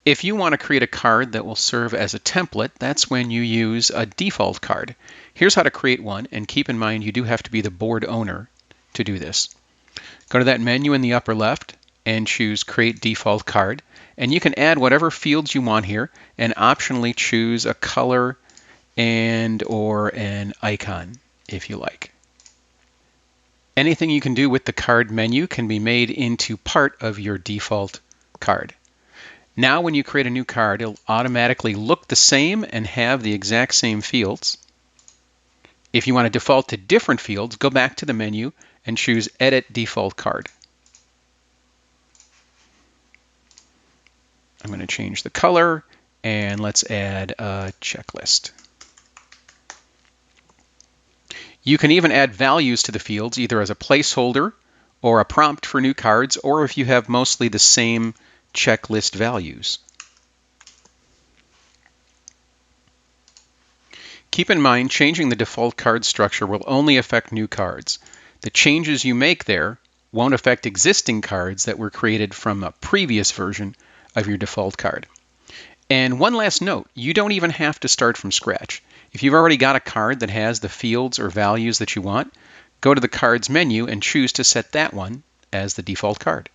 If you want to create a card that will serve as a template, that's when you use a default card. Here's how to create one, and keep in mind you do have to be the board owner to do this. Go to that menu in the upper left and choose Create Default Card. And you can add whatever fields you want here and optionally choose a color and or an icon if you like. Anything you can do with the card menu can be made into part of your default card. Now when you create a new card, it'll automatically look the same and have the exact same fields. If you want to default to different fields, go back to the menu and choose Edit Default Card. I'm going to change the color, and let's add a checklist. You can even add values to the fields, either as a placeholder or a prompt for new cards, or if you have mostly the same checklist values. Keep in mind, changing the default card structure will only affect new cards. The changes you make there won't affect existing cards that were created from a previous version of your default card. And one last note, you don't even have to start from scratch. If you've already got a card that has the fields or values that you want, go to the Cards menu and choose to set that one as the default card.